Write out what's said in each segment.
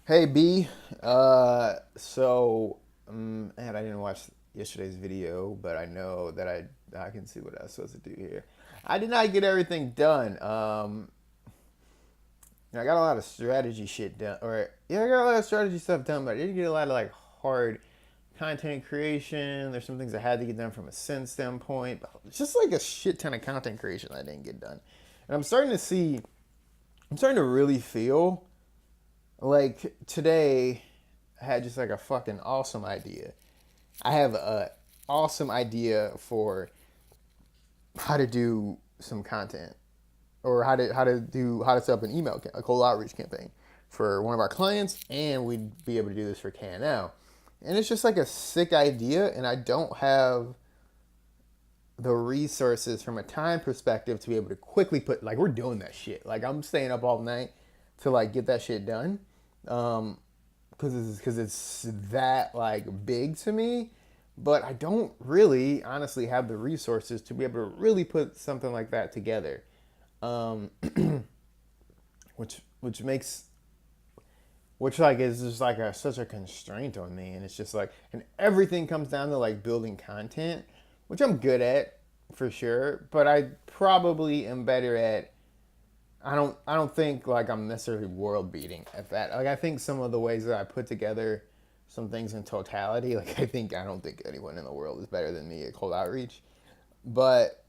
Hey B, man, I didn't watch yesterday's video, but I know that I can see what I was supposed to do here. I did not get everything done. I got a lot of strategy shit done, or yeah, I got a lot of strategy stuff done, but I didn't get a lot of like hard content creation. There's some things I had to get done from a sense standpoint, but it's just like a shit ton of content creation I didn't get done, and I'm starting to really feel like today I had just like a fucking awesome idea. I have a awesome idea for how to do some content or how to set up an a cold outreach campaign for one of our clients, and we'd be able to do this for KNL. And it's just like a sick idea, and I don't have the resources from a time perspective to be able to quickly put like we're doing that shit. Like I'm staying up all night to like get that shit done. Because it's that like big to me, but I don't really honestly have the resources to be able to really put something like that together, um, which makes which like is just like such a constraint on me, and it's just like and everything comes down to like building content, which I'm good at for sure, but I probably am better at I don't think like I'm necessarily world beating at that. Like I think some of the ways that I put together some things in totality, like I don't think anyone in the world is better than me at cold outreach. But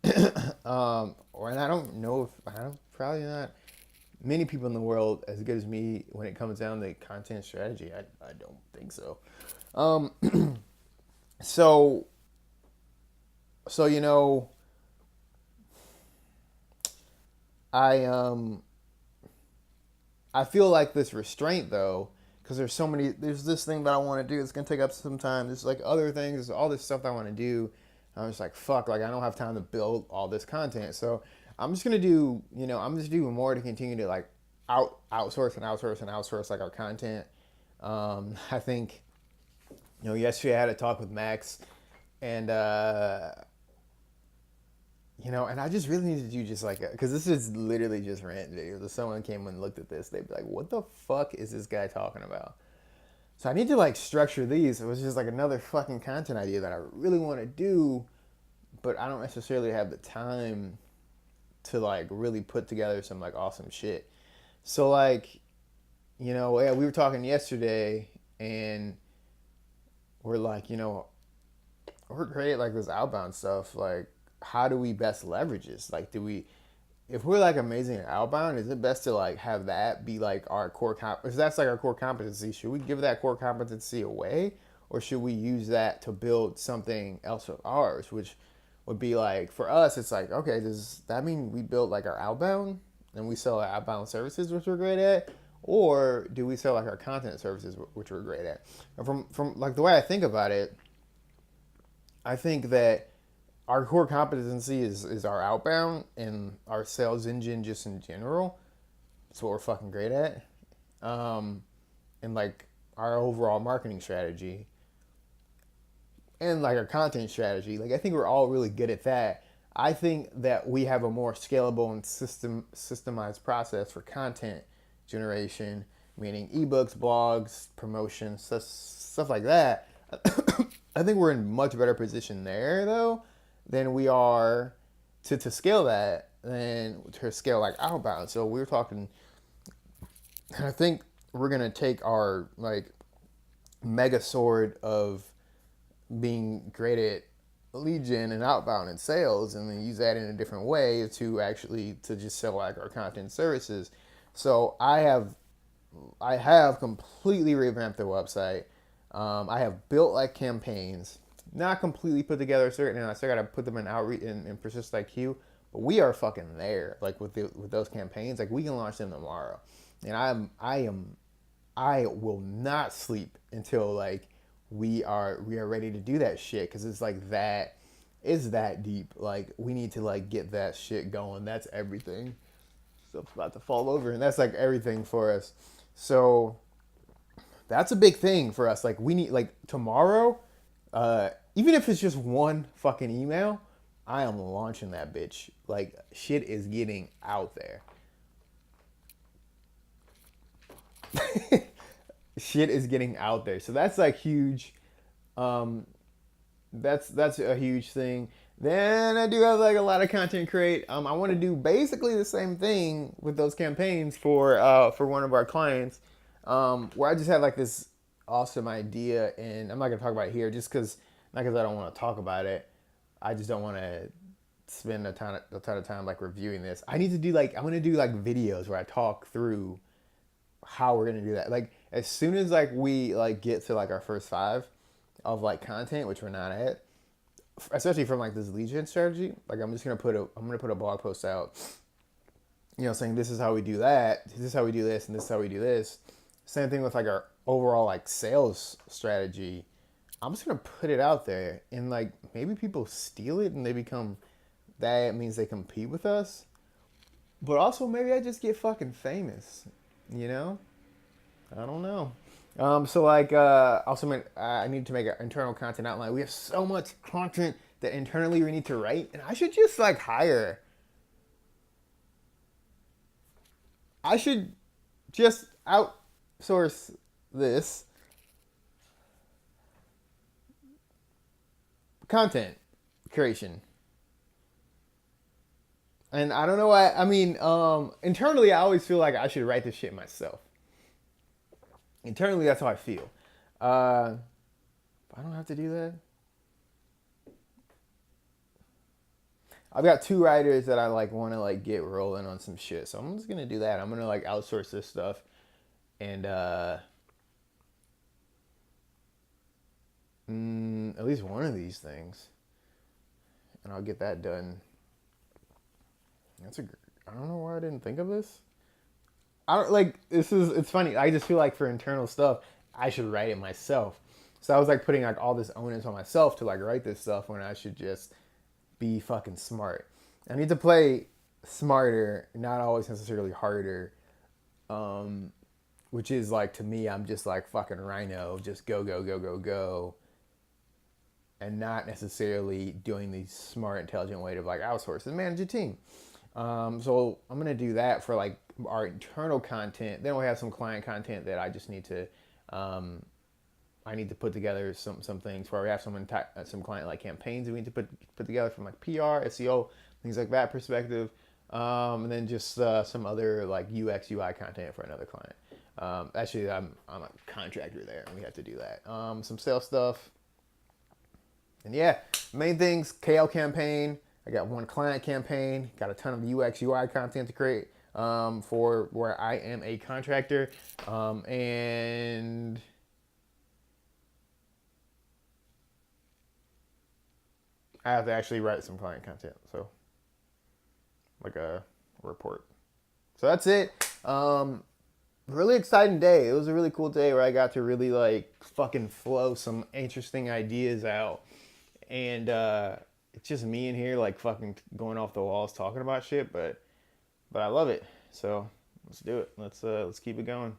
or and I don't know if I don't probably not many people in the world as good as me when it comes down to content strategy. I don't think so. Um so so I I feel like this restraint though, because there's this thing that I want to do. It's gonna take up some time. There's like other things. There's all this stuff that I want to do. I'm just like fuck. Like I don't have time to build all this content. So I'm just gonna do. I'm just doing more to continue to like outsource like our content. I think yesterday I had a talk with Max, and and I just really need to do just like because this is literally just rant videos. If someone came and looked at this, they'd be like, "What the fuck is this guy talking about?" So I need to like structure these. It was just like another fucking content idea that I really want to do, but I don't necessarily have the time to like really put together some like awesome shit. So like, yeah, we were talking yesterday, and we're like, we're great at like this outbound stuff. Like, how do we best leverage this? Like, do we if we're like amazing at outbound, is it best to like have that be like our core if that's like our core competency, should we give that core competency away, or should we use that to build something else of ours, which would be like for us, it's like okay, does that mean we build like our outbound and we sell our outbound services, which we're great at, or do we sell like our content services, which we're great at? And from like the way I think about it, I think that our core competency is our outbound and our sales engine just in general. That's what we're fucking great at. Um, and like our overall marketing strategy and like our content strategy. Like I think we're all really good at that. I think that we have a more scalable and systemized process for content generation, meaning ebooks, blogs, promotions, stuff like that. I think we're in much better position there though than we are to scale that than to scale like outbound. So we were talking, and I think we're gonna take our like mega sword of being great at lead gen and outbound and sales, and then use that in a different way to actually to just sell like our content services. So I have completely revamped the website. I have built like campaigns, not completely put together certain, and I still gotta put them in outreach in Persist IQ. But we are fucking there, like with those campaigns. Like we can launch them tomorrow, and I will not sleep until like we are ready to do that shit because it's like that is that deep. Like we need to like get that shit going. That's everything. Stuff's about to fall over, and that's like everything for us. So that's a big thing for us. Like we need like tomorrow, even if it's just one fucking email, I am launching that bitch. Like shit is getting out there. Shit is getting out there. So that's like huge. Um, that's a huge thing. Then I do have like a lot of content create. I want to do basically the same thing with those campaigns for one of our clients, where I just had like this awesome idea, and I'm not gonna talk about it here just because not because I don't want to talk about it. I just don't want to spend a ton of time like reviewing this. I need to do like I'm gonna do like videos where I talk through how we're gonna do that. Like as soon as like we like get to like our first five of like content, which we're not at, especially from like this lead gen strategy. Like I'm gonna put a blog post out, saying this is how we do that, this is how we do this, and this is how we do this. Same thing with like our overall like sales strategy. I'm just gonna put it out there, and like maybe people steal it and they become that means they compete with us. But also maybe I just get fucking famous, you know? I don't know. So like, also I need to make an internal content outline. We have so much content that internally we need to write, and I should just like hire. I should just outsource this content creation. And I don't know why. I mean, internally, I always feel like I should write this shit myself. Internally, that's how I feel. Uh, I don't have to do that. I've got two writers that I like want to like get rolling on some shit, so I'm just gonna do that. I'm gonna like outsource this stuff, and at least one of these things, and I'll get that done. That's a. I don't know why I didn't think of this. I don't like this is. It's funny. I just feel like for internal stuff, I should write it myself. So I was like putting like all this onus on myself to like write this stuff when I should just be fucking smart. I need to play smarter, not always necessarily harder. Um, which is like to me, I'm just like fucking Rhino, just go go go go go, and not necessarily doing the smart, intelligent way to like outsource and manage a team. So I'm gonna do that for like our internal content. Then we have some client content that I just need to I need to put together some things where we have some client like campaigns we need to put together from like PR, SEO, things like that perspective, and then just some other like UX UI content for another client. Actually, I'm a contractor there, and we have to do that. Some sales stuff, and yeah, main things: KL campaign. I got one client campaign. Got a ton of UX UI content to create for where I am a contractor, and I have to actually write some client content, so like a report. So that's it. Really exciting day. It was a really cool day where I got to really like fucking flow some interesting ideas out, and it's just me in here like fucking going off the walls talking about shit, but I love it. So let's do it. Let's keep it going.